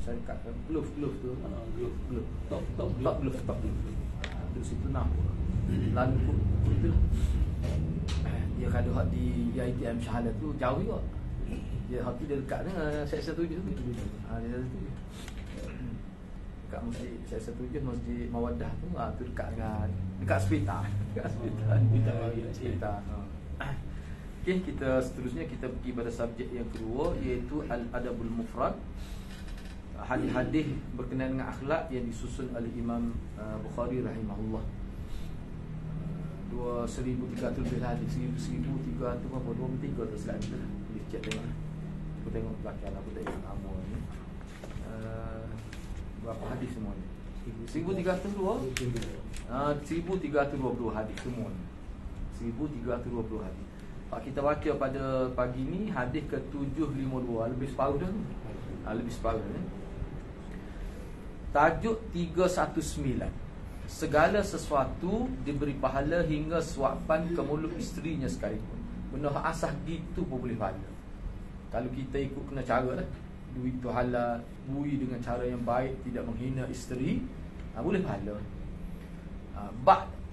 syarikat glove tu, glove top glove. Di situ nampak. Lalu pun tu dia kalau hak di ITM Syahadat tu jauh juga. Dia hak dia dekat dengan Sektor 7 tu. Dia tu. Dekat masjid Sektor 7 Masjid Mawaddah tu, tu dekat dengan dekat hospital. Okey, kita seterusnya kita pergi pada subjek yang kedua, iaitu Al-Adabul Mufrad. Hadis-hadis berkenaan dengan akhlak yang disusun oleh Imam Bukhari rahimahullah. 2,300 lebih hadis, 1,300 apa 23 atau silap kita lah. Boleh cek tengok. Aku tengok belakang aku tengok nama ni. Berapa hadis semua ni? 1,302. 1,320 hadis semua ni. 1,320 hadis. Pak kita baca pada pagi ni hadis ke-752, lebih separuh dah ni. Lebih separuh ni. Tajuk 319. Segala sesuatu diberi pahala hingga suapan ke mulut isterinya sekalipun. Benda asah gitu pun boleh pahala. Kalau kita ikut kena cara lah. Duit tu halal, bui dengan cara yang baik, tidak menghina isteri, boleh pahala.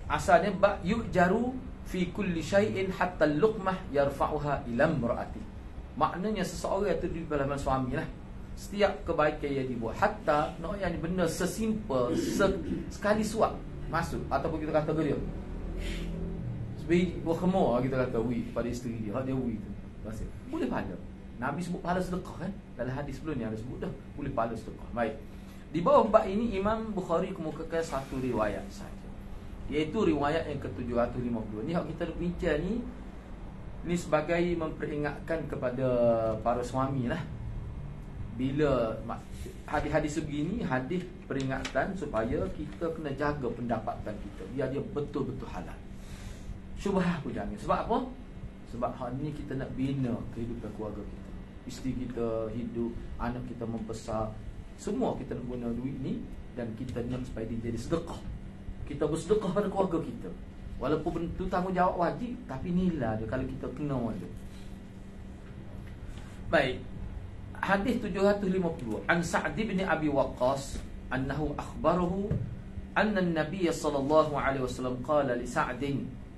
Asalnya yu'jaru fi kulli syai'in hatta al-luqmah yarfa'uha ila imra'ati. Maknanya seseorang yang terdiri dalam suami lah, setiap kebaikan yang dibuat, hatta nak yang benda sesimpel sekali suap masuk, ataupun kita kata dia sebiji berkhemar, kita kata wi pada isteri dia, dia wi tu masih boleh pahala. Nabi sebut pahala sedekah kan, dalam hadis sebelum ni ada sebut dah boleh pahala sedekah. Baik, di bawah bab ini Imam Bukhari kemukakan satu riwayat saja, iaitu riwayat yang ke-752. Ni hak kita bincang ni sebagai memperingatkan kepada para suami lah. Bila hadis-hadis sebegini, hadis peringatan supaya kita kena jaga pendapatan kita biar dia betul-betul halal. Syubhah aku jangan. Sebab apa? Sebab hal ni kita nak bina kehidupan keluarga kita. Isteri kita hidup, anak kita membesar, semua kita nak guna duit ni, dan kita nak supaya dia jadi sedekah. Kita bersedekah pada keluarga kita. Walaupun itu tanggungjawab wajib, tapi nilai dia kalau kita kena dia. Baik. Hadis 750. An Sa'd bin Abi Waqqas annahu akhbarahu anna an-nabiy sallallahu alaihi wasallam qala li Sa'd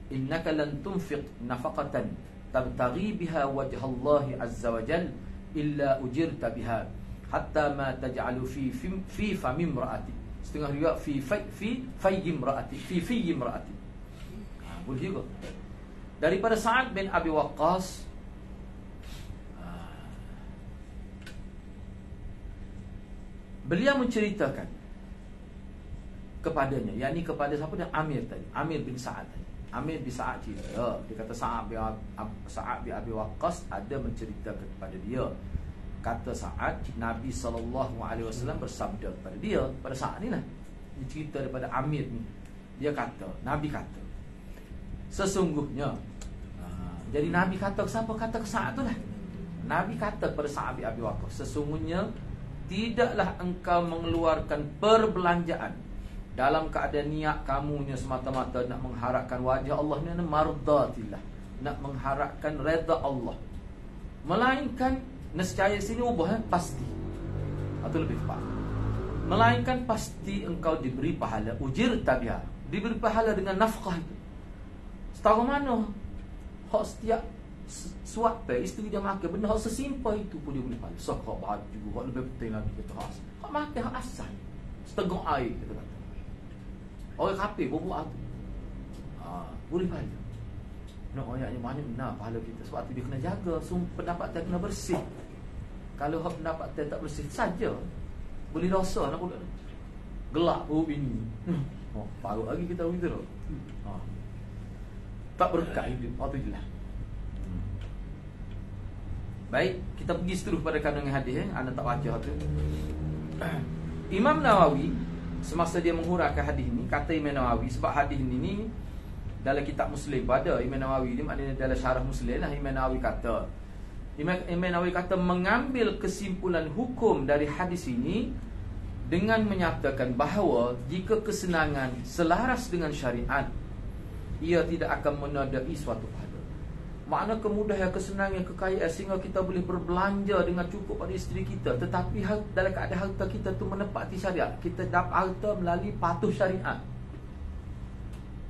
innaka lan tunfiq nafaqatan tabtaghi biha wajha Allah azza wa jalla illa ujirta biha hatta ma taj'alu fi fami imraati. Setengah riwayat fi fayyi imraati. Boleh juga. Daripada Sa'd bin Abi Waqqas, beliau menceritakan kepadanya, yakni kepada siapa dia? Amir tadi, Amir bin Sa'ad tadi. Amir bin Sa'ad cerita, dia kata Sa'ad bin Abi Waqqas ada menceritakan kepada dia. Kata Sa'ad, Nabi SAW bersabda kepada dia, pada Sa'ad ni lah, dia cerita daripada Amir ni. Dia kata, Nabi kata, sesungguhnya, jadi Nabi kata ke siapa? Kata ke Sa'ad tu lah. Nabi kata kepada Sa'ad bin Abi Waqqas, sesungguhnya tidaklah engkau mengeluarkan perbelanjaan dalam keadaan niat kamunya semata-mata nak mengharapkan wajah Allah, ni mardatillah, nak mengharapkan redha Allah, melainkan nescaya sini ubah pasti atau lebih tepat, melainkan pasti engkau diberi pahala, ujir tabiah, diberi pahala dengan nafkah itu. Setahu mana hak setiap suap isteri dia makan benda hak sesimpel itu pun dia boleh pahala. So hak baju, hak lebih penting lagi kita hak makan hak asal setengah air, kita kata orang kafir berbuat tu, boleh pahala. Nak ayatnya mana benar pahala kita. Sebab tu dia kena jaga pendapatan kena bersih. Kalau hak pendapatan tak bersih saja, boleh dosa nak pula gelap ini. Baru lagi kita begitu tu. Tak berkat hidup. Tu jelas. Baik, kita pergi seterus pada kandungan hadis. Anda tak baca tu. Imam Nawawi semasa dia menghuraikan hadis ni, kata Imam Nawawi, sebab hadis ni dalam kitab Muslim pada Imam Nawawi ni, maknanya dalam syarah Muslim lah, Imam Nawawi kata mengambil kesimpulan hukum dari hadis ini dengan menyatakan bahawa jika kesenangan selaras dengan syariat, ia tidak akan menodai suatu pahala. makna kemudahan, kesenangan, kekayaan, sehingga kita boleh berbelanja dengan cukup pada isteri kita. Tetapi dalam keadaan harta kita tu menepati syariat, kita dapat harta melalui patuh syariat,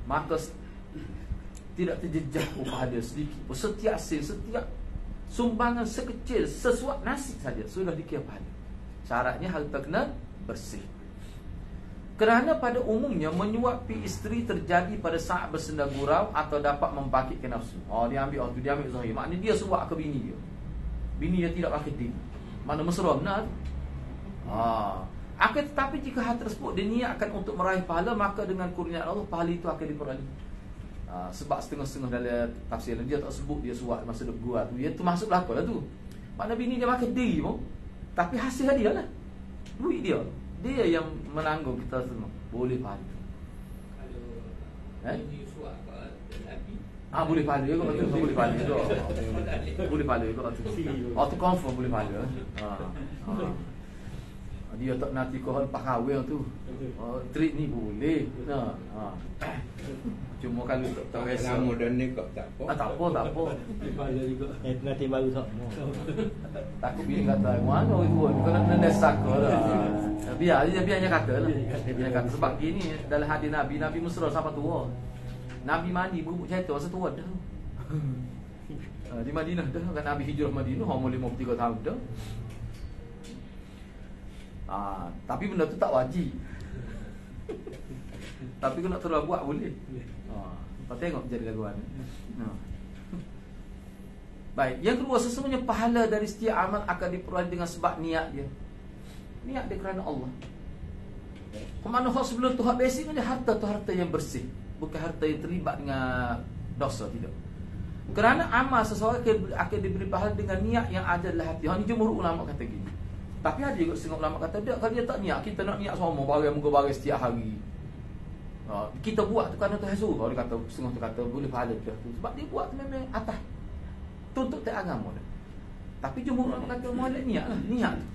maka tidak terjejah upah dia sedikit. Setiap hasil, setiap sumbangan sekecil, sesuap nasi saja sudah dikira pahala. Syaratnya harta kena bersih. Kerana pada umumnya menyuapi isteri terjadi pada saat bersenda gurau atau dapat membangkitkan nafsu. Dia ambil dia ambil zahir. Maknanya dia suap ke bini dia. Bini dia tidak pakai din. Mana mesra benar. Akan tetapi jika hal tersebut diniatkan untuk meraih pahala, maka dengan kurnia Allah pahala itu akan diperoleh. Sebab setengah-setengah dalam tafsir dia tak sebut dia suap masa duduk gua tu. Dia tu masuk belakang lah tu. Maknanya bini dia pakai diri pun, tapi hasil dia lah. Duit dia. Dia yang menanggung kita semua. Boleh pahala. Kalau ini suap lelaki, boleh pahala juga. Boleh pahala juga. Boleh pahala juga. Tu confirm boleh pahala. Dia tak nanti kau lepas kahwin tu. Treat ni boleh. Cuma kalau tak rasa moden ni kok tak apa. Tak apa. Pahala juga. Nanti baru sama. Takut bini kata mana itu kau nak mendesak kau lah. Biarnya kata lah. Biarnya kata sebab gini dalam hadis Nabi mesra sampai tua. Nabi mandi bubuk cerita masa tua dah. Di Madinah dah kan Nabi hijrah Madinah umur 53 tahun dah. Tapi benda tu tak wajib. Tapi kau nak terus buat boleh. Kau tengok jadi laguan. Baik, yang kedua, sesungguhnya pahala dari setiap amal akan diperoleh dengan sebab niat dia. Niat dia kerana Allah. Kemana hak sebelum tu hak basic dia harta tu harta yang bersih, bukan harta yang terlibat dengan dosa, tidak. Kerana amal seseorang akan diberi pahala dengan niat yang ada dalam hati. Hak ni jumhur ulama kata gini. Tapi ada juga setengah ulama kata dia kalau dia tak niat, kita nak niat semua barang muka barang setiap hari. Kita buat tu kerana Tuhan suruh. Dia kata setengah tu kata boleh pahala tu. Sebab dia buat tu memang atas tuntut tak agama dia. Tapi jumhur ulama kata molek niat lah, niat tu.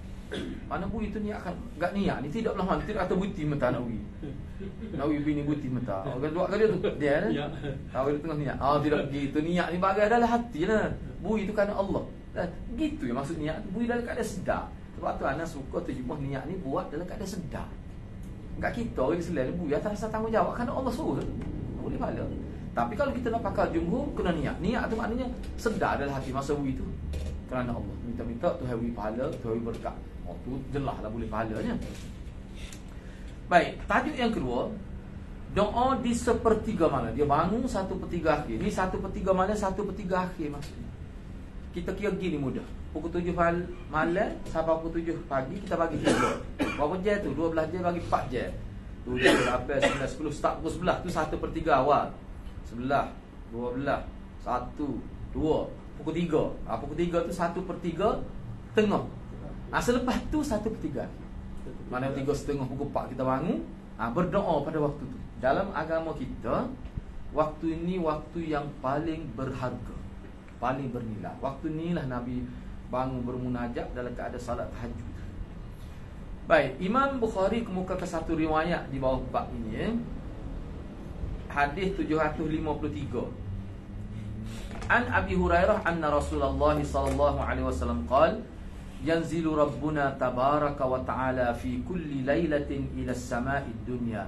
Mana bui tu niat kan enggak niat ni tidak belah mana, tidak kata buti mata nak ugi. Nak ugi bini buti mata. Orang buat ke dia tu dia kan. Tahu dia tengah niat. Tidak begitu, niat ni bagai dalam hati lah. Bui tu kerana Allah. Gitu ya maksud niat. Bui dalam keadaan sedar. Sebab tu anak suka terjemah niat ni buat dalam keadaan sedar. Enggak kita orang Islam ni bui atas rasa tanggungjawab kerana Allah suruh. Boleh pahala. Tapi kalau kita nak pakai jumhur kena niat. Niat tu maknanya sedar dalam hati masa bui tu kerana Allah. Minta-minta Tuhan beri pahala, Tuhan beri berkat. Tu jelas lah boleh pahalanya. Baik, tajuk yang kedua, doa di sepertiga malam. Dia bangun 1/3 akhir. Ni 1/3 malam, 1/3 akhir maksudnya. Kita kira gini mudah. Pukul 7 malam sampai pukul 7 pagi kita bagi 3. Berapa jam tu? 12 jam bagi 4 jam. 7, 8, 9, 10 start pukul 11 tu 1/3 awal. 11, 12, 1, 2, pukul 3. Pukul 3 tu 1/3 tengah. Selepas tu 1/3. Mana 3:30 pukul 4 kita bangun, berdoa pada waktu tu. Dalam agama kita, waktu ini waktu yang paling berharga, paling bernilai. Waktu inilah Nabi bangun bermunajat dalam keadaan salat tahajud. Baik, Imam Bukhari kemukakan satu riwayat di bawah bab ini. Hadis 753. An Abi Hurairah anna Rasulullah sallallahu alaihi wasallam qala yanzilu rabbuna tabaraka wa ta'ala fi kulli lailatin ila as-sama'i ad-dunya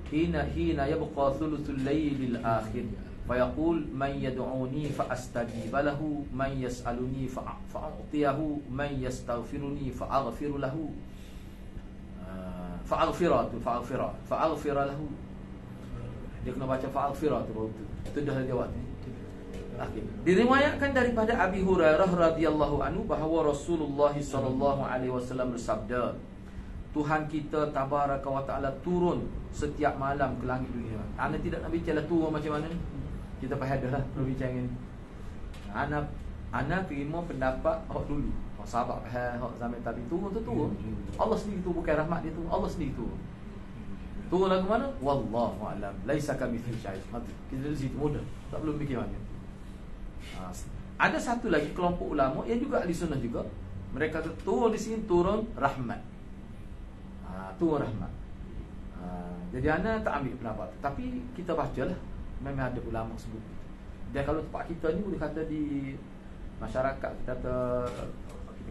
hina yabqa thuluthul laylil akhir fayaqul man yad'uni fa astajiba lahu man yas'aluni fa a'tiyahu man yastaghfiruni fa aghfir lahu fa aghfir lahu. Dia kena baca fa aghfir tu dah jawab ni. Diriwayatkan daripada Abi Hurairah radhiyallahu anhu bahawa Rasulullah sallallahu alaihi wasallam bersabda, Tuhan kita tabaraka wa taala turun setiap malam ke langit dunia. Ana tidak nak bincang turun macam mana. Kita fahadlah perbincangan ni. Ana terima pendapat hak dulu. Hak sahabat hak zaman tabi turun tu turun. Allah sendiri tu bukan rahmat dia tu. Allah sendiri tu. Turun lagu mana? Wallahu a'lam. Laisa kamitslihi syai'. Kita di situ mudah. Tak belum fikir mana. Ada satu lagi kelompok ulama yang juga ahli sunnah juga. Mereka turun di sini turun rahmat. Turun rahmat. Jadi anda tak ambil pendapat, tapi kita bacalah. Memang ada ulama sebut. Dan kalau tempat kita ni boleh kata di masyarakat, kita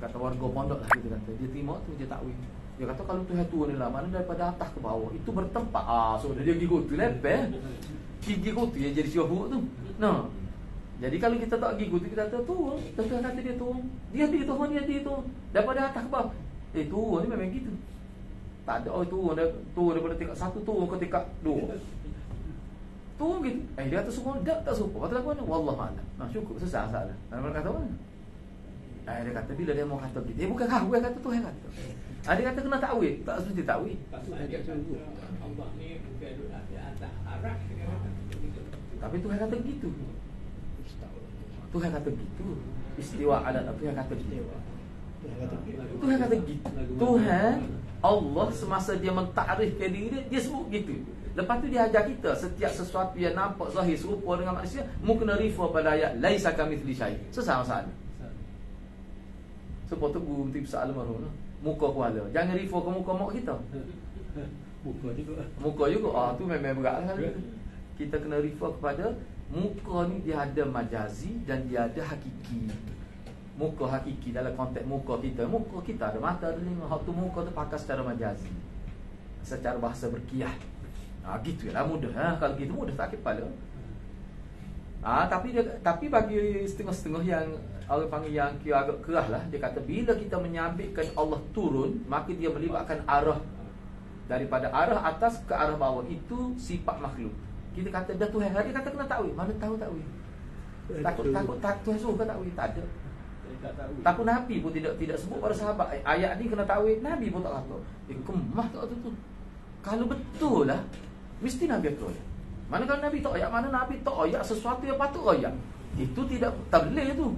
kata warga pondok lah, kita kata dia terima tu dia takwil. Dia kata kalau Tuhan turun ni lah, mana daripada atas ke bawah itu bertempat. So dia gigi tu lepeh. Gigi tu dia jadi syuhuk tu. Nah. Jadi kalau kita tak gigi tu, kita kata turun. Tuhan kata dia turun. Dia turun. Daripada atas ke bawah. Turun ni memang gitu. Tak ada turun daripada tingkat 1 turun ke tingkat 2. Turun gitu. Dia kata semua tak serupa. Patut apa ni? Wallahualam. Cukup selesai salah. Mana kata mana? Dia kata bila dia mau kata begitu, bukan aku yang kata, Tuhan kata. Dia kata kena takwil, tak seperti takwil. Allah ni bukan ada atas arah. Tapi Tuhan kata begitu. Tuhan kata begitu. Istiwa ala, Tuhan kata begitu. Tuhan kata begitu. Tuhan Allah semasa dia mentakrifkan diri dia sebut gitu. Lepas tu dia ajar kita setiap sesuatu yang nampak zahir serupa dengan manusia, mu kena refer pada ayat laisa kamitsli syai'. Sesama-sama. Sebab tu guru mesti besar almarhum muka kuala. Jangan refer ke muka mak kita. Muka juga. Tu memang berat kan. Kita kena refer kepada muka ni, dia ada majazi dan dia ada hakiki. Muka hakiki dalam konteks muka kita. Muka kita ada mata, ada telinga. Hak tu muka tu pakai secara majazi. Secara bahasa berkiyah. Gitu lah mudah. Kalau gitu mudah sakit kepala. Tapi bagi setengah-setengah yang orang panggil yang kira agak kerah lah, dia kata bila kita menyabitkan Allah turun, maka dia melibatkan arah daripada arah atas ke arah bawah. Itu sifat makhluk. Kita kata dah Tuhan, dia kata kena takwil. Mana tahu takwil? Takut Tuhan suruh ke takwil? Tak ada. Takut Nabi pun tidak sebut pada sahabat ayat ni kena takwil. Nabi pun tak kata. Kemah tak kata tu. Kalau betul lah, mesti Nabi akan ayat. Mana kalau Nabi tak ayat, mana Nabi tak ayat sesuatu yang patut ayat. Itu tidak tabligh tu.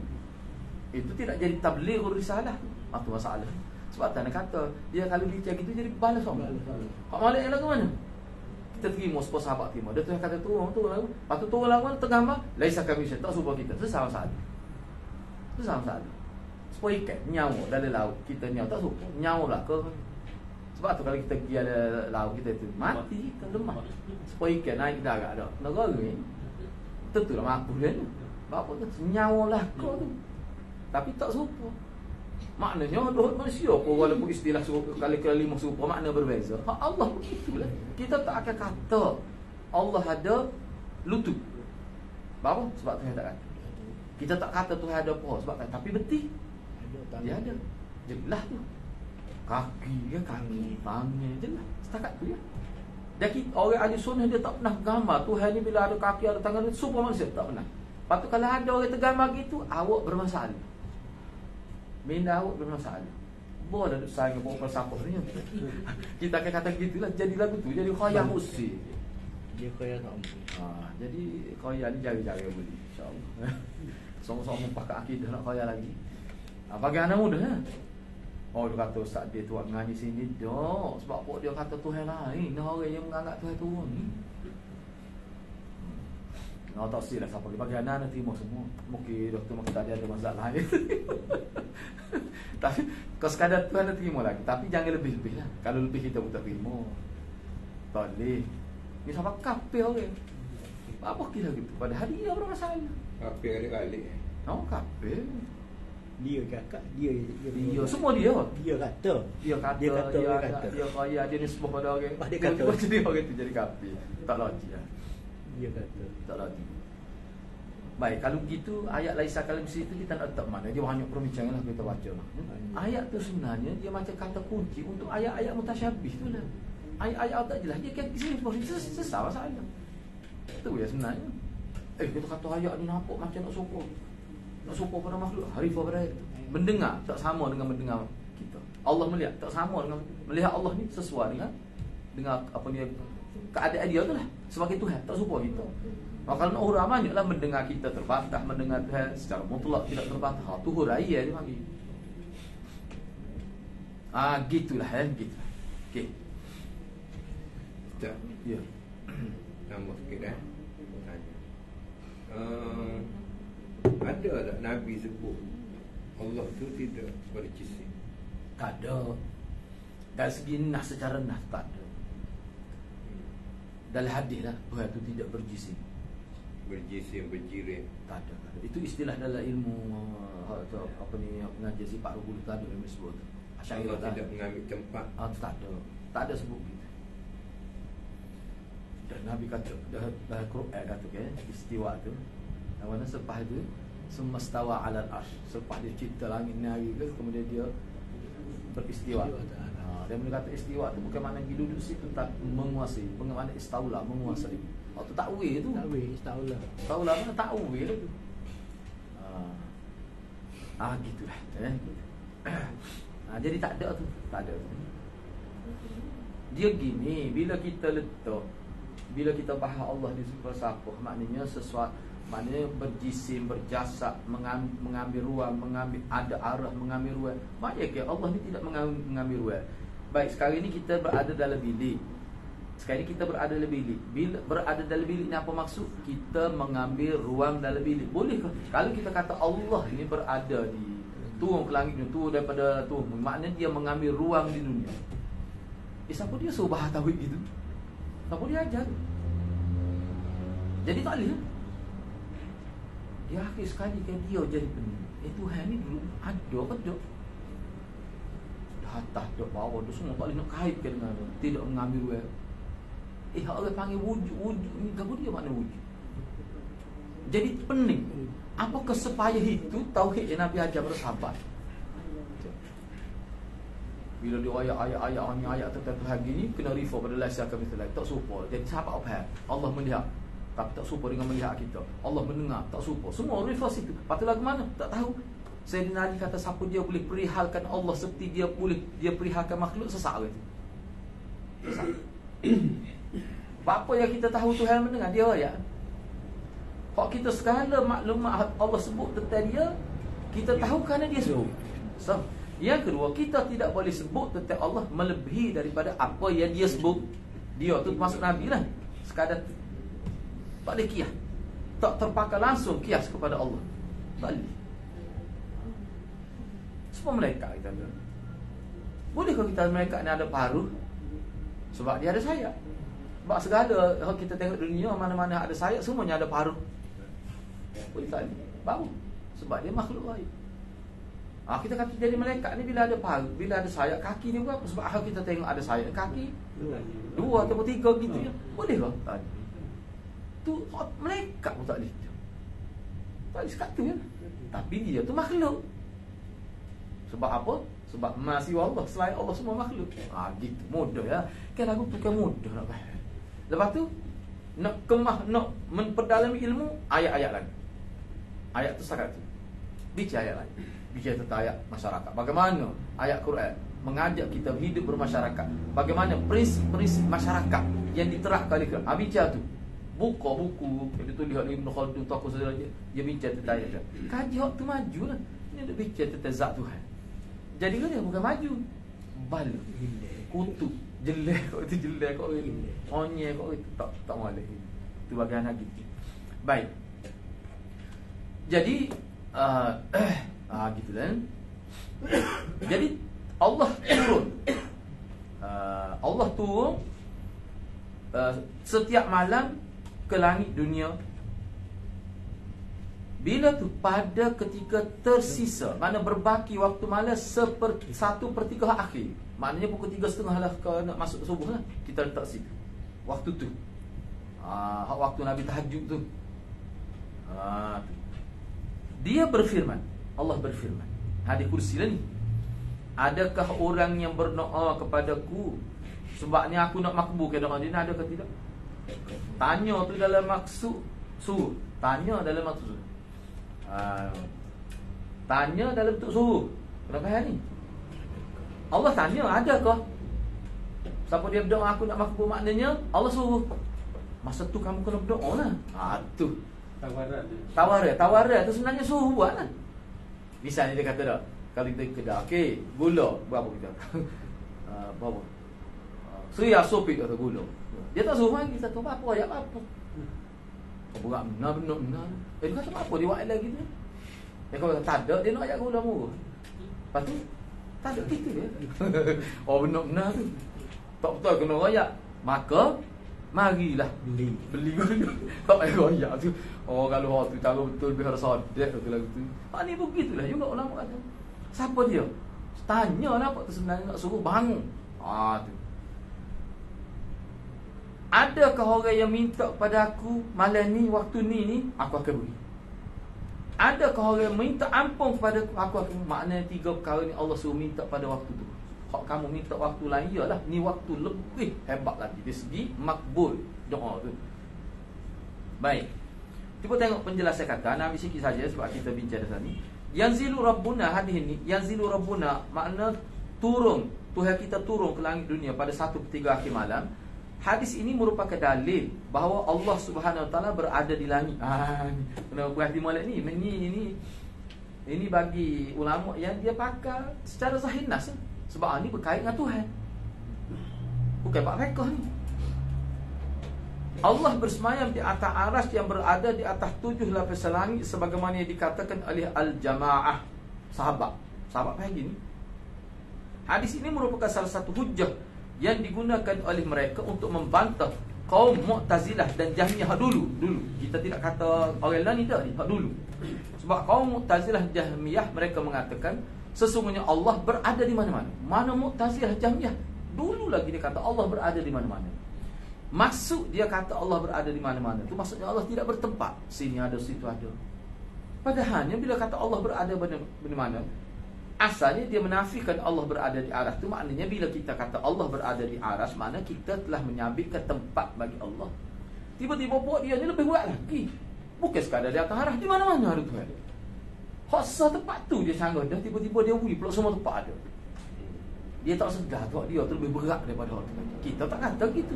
Itu tidak jadi tablighur risalah. Itu masalah. Sebab tak nak kata dia kalau dicek itu jadi balas orang. Hak malik yang lagu mana? Kita terima sepuluh sahabat terima. Dia tu yang kata turun lagu. Lepas tu turun lagu tergambar laisa kami syaitan tak suruh kita. Itu sama-sama. Itu sama-sama. Supaya ikan nyawa dalam laut kita nyawa tak suruh. Nyawa lah ke. Sebab tu kalau kita pergi ada laut kita tu mati kita lemah. Supaya ikan naik darat dah. Negara ni tentulah mampu dia tu. Apa tu nyawa lah ke tu. Tapi tak serupa. Maknanya manusia pun walaupun istilah kali-kali 5 serupa, makna berbeza. Allah begitulah. Kita tak akan kata Allah ada lutut. Apa? Sebab Tuhan tak kata. Kita tak kata Tuhan ada paha sebab kan, tapi betul. Dia ada. Jelas tu. Kaki ke kaki, tangan jelas. Setakat tu ya. Jadi orang ahli sunnah dia tak pernah gambar Tuhan ni bila ada kaki ada tangan itu serupa manusia, tak pernah. Lepas tu kalau ada orang tergambar gitu, awak bermasalah. Minda awak bermasalah. Boleh duk sayang bawa falsafah ni. Kita akan kata gitulah, jadi lagu tu jadi khayal musi. Dia kaya tak Jadi khayal ni jari-jari boleh insya-Allah. Sama-sama pakai akidah nak khayal lagi. Bagi anak muda dia kata ustaz dia tuan mengaji sini dah. Sebab apa dia kata Tuhan lain, orang yang menganggap Tuhan turun ni. Tak silap siapa bagi anak terima semua. Mungkin doktor mungkin tak ada masalah ni. Tapi kalau sekadar Tuhan nak terima lagi. Tapi jangan lebih-lebih lah. Kalau lebih kita pun tak terima. Tak boleh. Ni sama kafir orang. Apa kira gitu? Padahal dia bermasalah. Kafir kali-kali. Kafir. Dia cakap dia semua dia. Dia kata dia kaya dia nisbah pada orang. Dia kata jadi orang tu jadi kafir. Tak logik lah. Dia kata tak logik. Baik, kalau begitu ayat laisa kalam situ kita nak letak mana? Dia banyak perbincangan lah kita baca. Ayat tu sebenarnya dia macam kata kunci untuk ayat-ayat mutasyabih tu lah. Ayat-ayat tak jelas dia kata sini sesama saja. Itu ya sebenarnya. Kita kata ayat ni nampak macam nak sokong. Nak sokong pada makhluk, harifah pada ayat. Mendengar tak sama dengan mendengar kita. Allah melihat tak sama dengan melihat Allah ni sesuai dengan apa ni keadaan dia tu lah. Sebagai Tuhan tak serupa kita. Maka kalau orang banyaklah mendengar kita terbantah, mendengar Tuhan secara mutlak tidak terbantah. Tu hurai dia bagi. Gitulah gitu. Okey. Tak. Ya. Tambah sikit tanya. Ada tak Nabi sebut Allah tu tidak berjisim? Tak ada. Dari segi nas secara nas tak ada. Dalam hadis lah Tuhan tu tidak berjisim. berjisim, berjirim. Tak ada. Itu istilah dalam ilmu apa ni mengajar sifat ruh tadi yang disebut. Allah tidak mengambil tempat. Tak ada. Tak ada sebut gitu. Dan Nabi kata dalam Quran kata kan istiwa tu. Yang mana selepas itu semastawa 'alal arsh. Selepas dia cipta langit ni hari ke kemudian dia beristiwa. Dia kata istiwa tu bukan makna pergi duduk situ tak menguasai. Bukan makna istaula menguasai. Waktu takwil tu. Istaula. Taula mana takwil tu. Gitulah jadi tak ada tu. Dia gini, bila kita letak, bila kita faham Allah di falsafah, maknanya sesuatu, maknanya berjisim, berjasad, mengambil ruang, mengambil ada arah, mengambil ruang. Maknanya Allah ni tidak mengambil ruang. Baik, sekarang ni kita berada dalam bilik. Sekarang ni kita berada dalam bilik. Bila berada dalam bilik ni apa maksud? Kita mengambil ruang dalam bilik. Boleh ke? Kalau kita kata Allah ini berada di turun ke langit ni, turun daripada turun, maknanya dia mengambil ruang di dunia. Siapa dia suruh bahas tauhid gitu? Siapa dia ajar? Jadi tak boleh. Dia akhir sekali kan dia jadi pening. Tuhan ni dulu ada ke tak? Atas dok bawah tu semua tak boleh nak kaitkan dengan tidak mengambil ruang. Orang panggil wujud ni apa dia makna wujud? Jadi pening. Apakah supaya itu tauhid yang Nabi ajar pada sahabat? Bila dia ayat tertentu hari ni kena refer pada laisa kami selai tak serupa. Jadi sahabat apa? Allah melihat tapi tak serupa dengan melihat kita. Allah mendengar tak serupa. Semua refer situ. Patut lagu mana? Tak tahu. Sayyidina Ali kata siapa dia boleh perihalkan Allah seperti dia perihalkan makhluk sesak ke? Sesak. Apa yang kita tahu Tuhan mendengar dia ayat. Kalau kita segala maklumat Allah sebut tentang dia, kita tahu kerana dia sebut. So, yang kedua, kita tidak boleh sebut tentang Allah melebihi daripada apa yang dia sebut. Dia tu termasuk Nabi lah. Sekadar tak boleh kias. Tak terpakai langsung kias kepada Allah. Tak boleh. Semua malaikat kita ada. Bolehkah kita malaikat ni ada paruh? Sebab dia ada sayap. Sebab segala kita tengok dunia mana-mana ada sayap semuanya ada paruh. Boleh tak ni? Bau. Sebab dia makhluk lain. Kita kata jadi malaikat ni bila ada paruh, bila ada sayap, kaki ni berapa? Sebab kita tengok ada sayap kaki 2 atau 3 gitu ya. Boleh ke? Tak. Tu malaikat pun tak boleh. Tak boleh sekatu ya. Tapi dia tu makhluk. Sebab apa? Sebab masih Allah, selain Allah semua makhluk. Gitu. Mudah ya. Kan lagu tu kan mudah nak faham. Lepas tu nak nak memperdalami ilmu ayat-ayat lagi. Ayat tu satu. Bicara ayat lagi. Bicara tentang ayat masyarakat. Bagaimana ayat Quran mengajak kita hidup bermasyarakat. Bagaimana prinsip-prinsip masyarakat yang diterapkan oleh Quran. Bicara tu. Buka buku yang ditulis oleh Ibn Khaldun tokoh saudara dia bincang tentang ayat. Kaji hak tu majulah. Ini nak bincang tentang zat Tuhan. Jadi kan dia bukan maju. Bal. Kutuk. Jelek kau itu jelek kau ini. Onyek kau itu tak boleh. Itu bagian lagi. Baik. Jadi gitu kan. Jadi Allah turun. Allah turun setiap malam ke langit dunia. Bila tu pada ketika tersisa, mana berbaki waktu malam 1/3 akhir. Maknanya pukul 3:30 lah kalau nak masuk subuh lah. Kita letak situ. Waktu tu. Waktu Nabi tahajud tu. Dia berfirman. Allah berfirman. Di kursi lah ni. Adakah orang yang berdoa kepadaku sebabnya aku nak makbulkan doa dia, ada ke tidak? Tanya tu dalam maksud suruh. Tanya dalam maksud suruh. Tanya dalam bentuk suruh. Kenapa hal ni? Allah tanya adakah? Siapa dia berdoa aku nak makbul, maknanya Allah suruh. Masa tu kamu kena berdoa lah. Tu Tawaran tu sebenarnya suruh buat lah. Misalnya dia kata dah, kalau kita kedai, okey, gula berapa kita? Berapa? Suya sopik atau gula. Dia tak suruh lagi, kita tahu apa ayat apa. Berat benar. Dia kata apa dia buat lagi tu? Dia kata tak ada, dia nak ayat gula murah. Lepas tu tak ada kita dia. Benar tu. Tak betul kena ayat. Maka Marilah beli guna. Tak payah goyak tu. Oh kalau hak tu cara betul lebih rasa dek tu lagu tu. Ni begitulah juga ulama kata. Siapa dia? Tanyalah apa tu sebenarnya nak suruh bangun. Tu. Adakah orang yang minta kepada aku malam ni, waktu ni aku akan beri. Adakah orang yang minta ampun kepada aku akan. Maknanya 3 perkara ni Allah suruh minta pada waktu tu. Hak kamu minta waktu lain, ialah ni waktu lebih hebat lagi dari segi makbul doa tu. Baik. Cuba tengok penjelasan kata Nabi sikit saja sebab kita bincang dah ni. Yanzilu Rabbuna, hadis ni Yanzilu Rabbuna makna turun. Tuhan kita turun ke langit dunia pada 1/3 akhir malam. Hadis ini merupakan dalil bahawa Allah Subhanahu Wa Taala berada di langit. Kenapa buat di molek ni? Ini bagi ulama yang dia pakai secara zahir nas. Sebab ni berkait dengan Tuhan. Bukan pak rekah ni. Allah bersemayam di atas aras yang berada di atas 7 lapis langit sebagaimana yang dikatakan oleh Al-Jamaah. Sahabat pagi ni. Hadis ini merupakan salah satu hujjah yang digunakan oleh mereka untuk membantah kaum Mu'tazilah dan Jahmiyah dulu. Kita tidak kata orang lain tak ni, dulu. Sebab kaum Mu'tazilah dan Jahmiyah mereka mengatakan sesungguhnya Allah berada di mana-mana. Mana Mu'tazilah Jahmiyah? Dulu lagi dia kata Allah berada di mana-mana. Maksud dia kata Allah berada di mana-mana itu maksudnya Allah tidak bertempat. Sini ada, situ ada. Padahalnya bila kata Allah berada di mana, asalnya dia menafikan Allah berada di aras. Itu maknanya bila kita kata Allah berada di aras, makna kita telah menyabitkan tempat bagi Allah. Tiba-tiba buat dia ni lebih buat lagi. Bukan sekadar di atas aras, di mana-mana ada Tuhan. Khasa tempat tu dia sanggah dah, tiba-tiba dia wui pula semua tempat ada. Dia tak sedar tu dia tu lebih berat daripada orang tu. Kita tak kata gitu.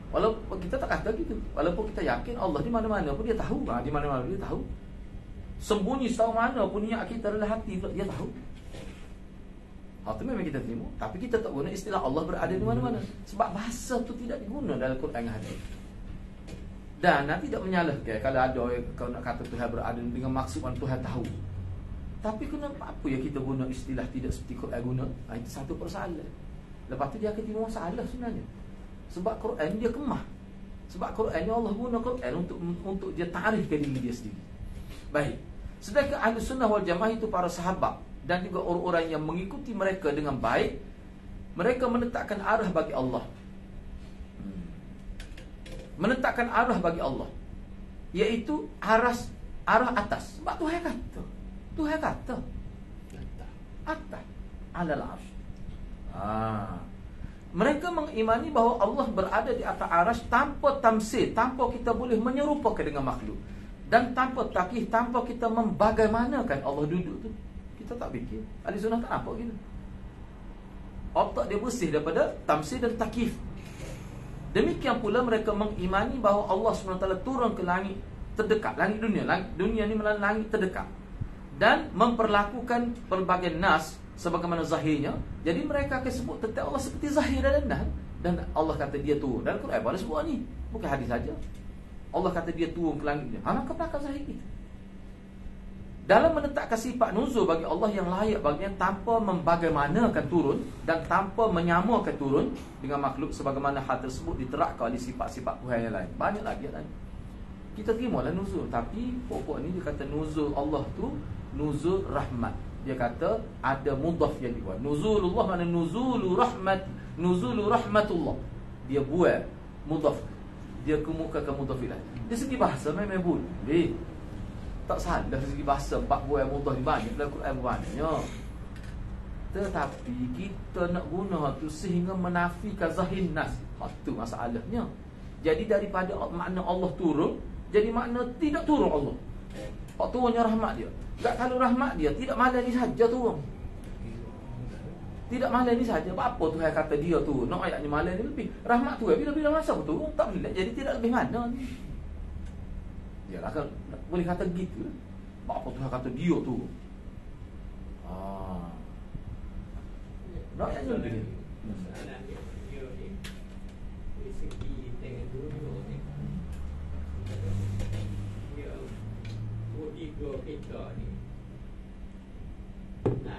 Walaupun kita tak kata gitu, walaupun kita yakin Allah di mana-mana pun dia tahu. Di mana-mana dia tahu. Sembunyi setahu mana pun niat kita adalah hati pula dia tahu. Hal tu memang kita terima. Tapi kita tak guna istilah Allah berada di mana-mana. Sebab bahasa tu tidak diguna dalam Quran dan hadis. Dan nanti tidak menyalahkan kalau ada orang kau nak kata Tuhan berada dengan maksud Tuhan tahu. Tapi kenapa apa ya kita guna istilah tidak seperti Quran guna? Itu satu persoalan. Lepas tu dia akan timbul masalah sebenarnya. Sebab Quran dia kemah. Sebab Quran ni Allah guna Quran untuk dia ta'rifkan diri dia sendiri. Baik. Sedangkan Ahli Sunnah wal Jamaah itu para sahabat dan juga orang-orang yang mengikuti mereka dengan baik, mereka menetapkan arah bagi Allah. Menetapkan arah bagi Allah, iaitu arah atas. Sebab Tuhan kata atas alal arsy. Mereka mengimani bahawa Allah berada di atas arsy tanpa tamsil, tanpa kita boleh menyerupakan dengan makhluk, dan tanpa takyif, tanpa kita membagaimanakan Allah duduk tu. Kita tak fikir. Ahli Sunnah tak nampak gitu. Otak dia bersih daripada tamsil dan takyif. Demikian pula mereka mengimani bahawa Allah SWT turun ke langit terdekat, langit dunia. Langit dunia ni melalui langit terdekat, dan memperlakukan pelbagai nas sebagaimana zahirnya. Jadi mereka akan sebut tentang Allah seperti zahir dan nas. Dan Allah kata dia turun. Dan Quran boleh sebut ni, bukan hadis saja. Allah kata dia turun ke langit dunia. Maka belakang zahir kita. Dalam menetapkan sifat nuzul bagi Allah yang layak baginya tanpa membagaimanakan turun dan tanpa menyamakan turun dengan makhluk sebagaimana hal tersebut diterapkan oleh sifat-sifat Tuhan yang lain. Banyak lagi lain. Kita terimalah nuzul, tapi pokok ni dia kata nuzul Allah tu nuzul rahmat. Dia kata ada mudhaf yang dibuat. Nuzulullah makna nuzulu rahmatullah. Dia buat mudhaf. Dia kemukakan mudhaf ilaih. Dari segi bahasa memang boleh. Tak salah dari segi bahasa bab buat mudhaf ni banyak dalam Quran banyak. Tetapi kita nak guna tu sehingga menafikan zahir nas. Itu masalahnya. Jadi daripada makna Allah turun, jadi makna tidak turun Allah. Hak turunnya rahmat dia. Tak, kalau rahmat dia tidak malam ni saja turun. Tidak malam ni saja. Apa Tuhan kata dia turun? Nak ayatnya malam ni lebih. Rahmat Tuhan bila-bila masa turun tak boleh. Jadi tidak lebih mana ni. Yalah kan boleh kata gitu. Apa Tuhan kata dia turun? Nak ayatnya lebih. Masalah dia ni dari segi dengan dulu ni. Dia budi dua kita ni.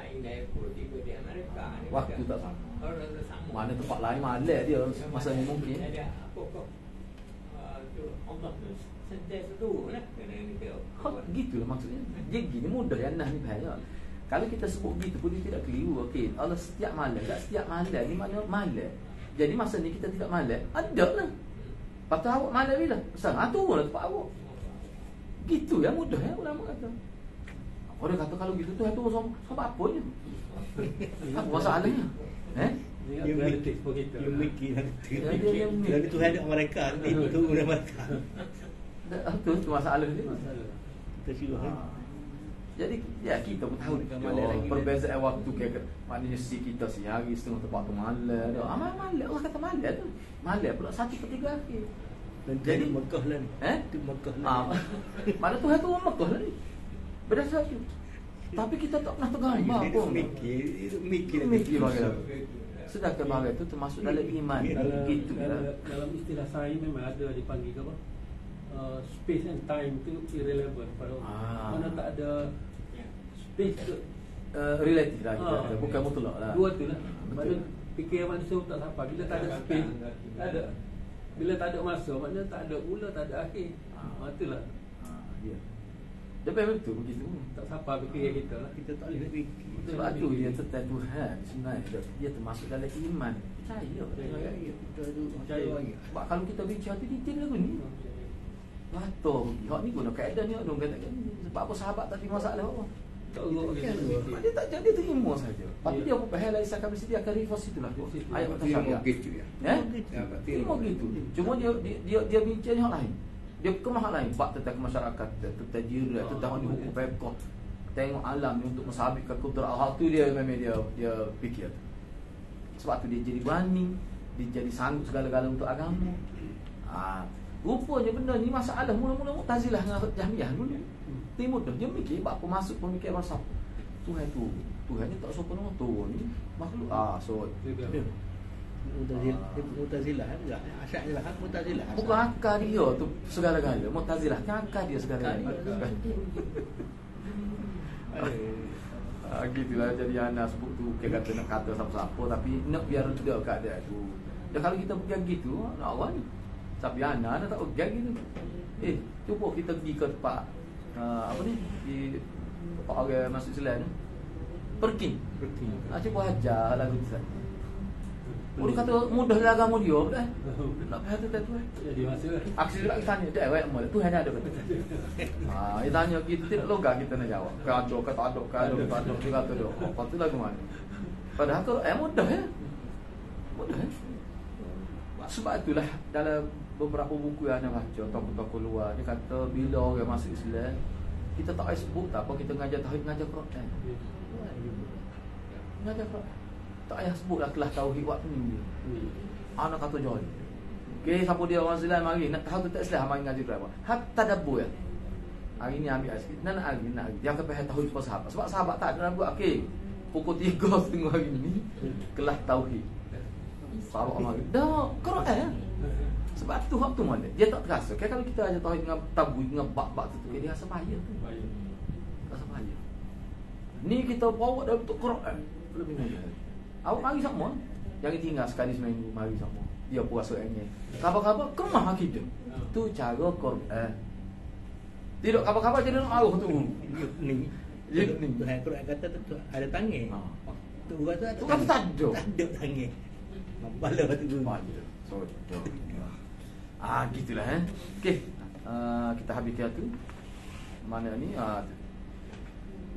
Inai pun tiba di Amerika ni. Waktu tak sama. Orang tak sama. Mana tempat lain malas dia masa ni mungkin. Ada apa kok? Tu Allah tu sentiasa tu lah. Kena ni dia. Gitulah maksudnya. Dia gini mudah yang nah ni bahaya. Kalau kita sebut gitu pun dia tidak keliru. Okey, Allah setiap malam, tak setiap malam ni mana malam. Jadi masa ni kita tidak malam, ada lah. Lepas awak malam bila? Pesan, turunlah tempat awak. Gitu ya, mudah ya ulama kata. Orang kata kalau gitu tu turun sama apa je? Apa masalahnya? Dia mikir begitu. Dia mikir Dia Tuhan ada mereka, itu udah mereka. Tu masalah dia. Kita silap. Jadi ya kita pun tahu perbezaan waktu ke maknanya si kita sehari setengah tempat tu malam dah. Malam orang kata malam tu. Malam pula 1/3 akhir. Jadi Mekah lah ni. Itu Mekah lah. Mana Tuhan tu orang Mekah lah ni. Berdasar tu. Tapi kita tak pernah tergambar pun. Mikir bagaimana. Sedangkan bagaimana tu termasuk dalam iman. Gitu dalam istilah sains memang ada dipanggil apa? Space and time tu irrelevant pada orang. Mana tak ada space tu relatif lah kita. Bukan mutlak lah. Dua tu lah. Mana fikir manusia tak sampai. Bila tak ada space, tak ada. Bila tak ada masa, maknanya tak ada mula, tak ada akhir. Itulah. Ya. Dia memang betul begitu. Tak sampai fikir kita lah. Kita tak boleh nak fikir. Sebab tu dia tentang Tuhan sebenarnya dia termasuk dalam iman. Percaya. Percaya. Sebab kalau kita bicara tu detail lagu ni. Batul. Hak ni guna kaedah ni dong kata kan. Sebab apa sahabat tak ada masalah apa. Tak urut gitu. Dia tak jadi terima saja. Tapi dia apa bahaya lain sakam mesti dia akan reverse itulah. Ayat Terima mutasyabiah. gitu ya. Terima gitu. Cuma dia bincang hal lain. Dia kemah hal lain. Bab tentang masyarakat, tentang jiran, tentang hukum fiqh. Tengok alam ni untuk mensabitkan kudrat Allah tu dia memang dia fikir. Sebab tu dia jadi berani, dia jadi sanggup segala-gala untuk agama. Rupanya benda ni masalah mula-mula Mu'tazilah dengan Jahmiyah dulu. Timur dah dia mikir apa masuk pemikiran siapa. Tuhan ni tak sopan orang turun ni makhluk. So Mu'tazilah enggak. Asy'ariyah Mu'tazilah. bukan akal dia tu segala-gala. Mu'tazilah kan akal dia segala-gala. Gitulah jadi anak sebut tu dia kata nak kata siapa-siapa tapi nak biar reda keadaan tu. Dan kalau kita pergi gitu nak awal ni. Tapi anak tak pergi gitu. Cuba kita pergi ke tempat apa ni di tempat orang masuk Islam ni. Pergi. Cuba ajar lagu tu. Dia kata mudah lah agama dia dah. Nak faham tu eh. Jadi masa Aksi nak tanya dah awak mula tu ada betul. Dia tanya kita tidak logak kita nak jawab. Kado kata aduk dia kata dia. Apa tu lagu mana? Padahal kalau mudah ya. Mudah. Sebab itulah dalam beberapa buku yang anda baca tokoh-tokoh luar dia kata bila orang masuk Islam kita tak payah sebut tak apa kita ngajar tauhid ngajar Quran. Ngajar Quran. Tak payah sebutlah kelas tauhid waktu ni. Anak kata jauh. Okey siapa dia orang Islam mari nak tahu tak Islam mari ngaji Quran. Hak tadabbur ya. Hari ni ambil sikit. Nak hari. Dia akan faham tauhid pasal sahabat. Sebab sahabat tak ada buat okey. Pukul 3:30 hari ni kelas tauhid. Sahabat mari. Dah Quran. Sebab tu waktu mana dia tak terasa. Kalau kita aja tauhid dengan tabu dengan bab-bab tu dia rasa bahaya tu. Rasa bahaya. Ni kita bawa dalam bentuk Quran. Lebih mudah. Awak mari sama. Jangan tinggal sekali seminggu mari sama. Dia puasa angin. Khabar-khabar kemah kita. Tu cara Quran. Tidak khabar-khabar jadi nak maruh tu. Ni. Tuhan Quran kata tu ada tangan. Tu kata ada. Tu kata tak ada. Tak ada tangan. Bala tu. So. Gitulah Okey. Kita habiskan tu. Mana ni?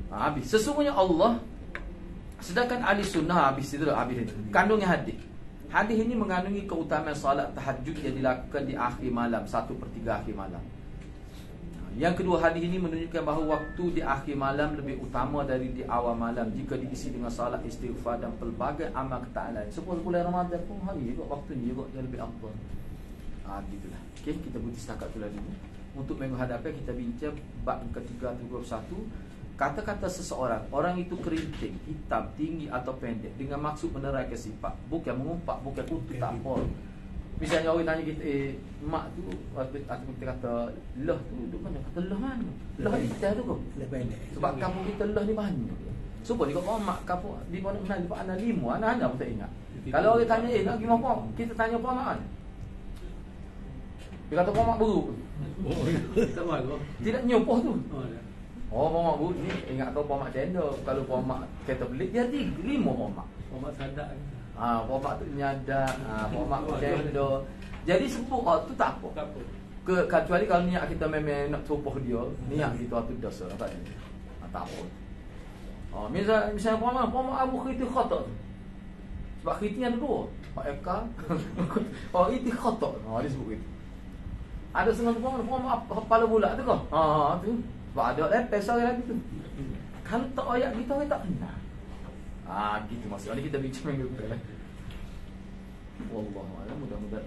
Habis. Sesungguhnya Allah sedangkan ahli sunnah habis itu kandungnya hadis. Hadis ini mengandungi keutamaan salat tahajud yang dilakukan di akhir malam 1/3 akhir malam. Yang kedua hadis ini menunjukkan bahawa waktu di akhir malam lebih utama dari di awal malam jika diisi dengan salat istighfar dan pelbagai amal ketaatan. Seperti bulan Ramadan pun hari juga waktu ni juga yang lebih afdal. Gitulah. Okey, kita berhenti setakat tu lagi. Untuk minggu hadapan kita bincang bab ke-321. Kata-kata seseorang, orang itu kerinting, hitam, tinggi atau pendek dengan maksud meneraikan sifat, bukan mengumpat, bukan kutu, tak apa. Misalnya orang tanya kita, mak tu atau kita kata lah tu duduk mana? Kata lah mana? Lah hitam tu kau. Lah pendek. Sebab kamu kita lah ni banyak. Supaya dia kata mak kapo di mana di Pak Ana 5 ana pun tak ingat. Kalau orang tanya nak pergi apa? Kita tanya apa mak. Dia kata mak buruk. Tak mahu. Tidak nyopoh tu. Oh, dah. Oh, mak buruk ni ingat kau mak cendol. Kalau mak kata belik dia 5 mak. Mak sadar. Mak tu nyadar, mak cendol. Jadi sebut tu tak apa. Tak apa. Kecuali kalau niat kita memang nak tupuh dia, niat kita tu dosa tak ada. Tak apa. Misalnya pomak Abu Khiti khata tu. Sebab khiti ada 2. Pak Eka. Itu khata. Dia sebut gitu. Ada setengah pomak kepala bulat tu ke? Tu. Sebab ada lepes orang lagi tu. Kalau tak ayat kita orang tak kenal. Gitu maksudnya kita bincang minggu depan. Wallahualam, mudah-mudahan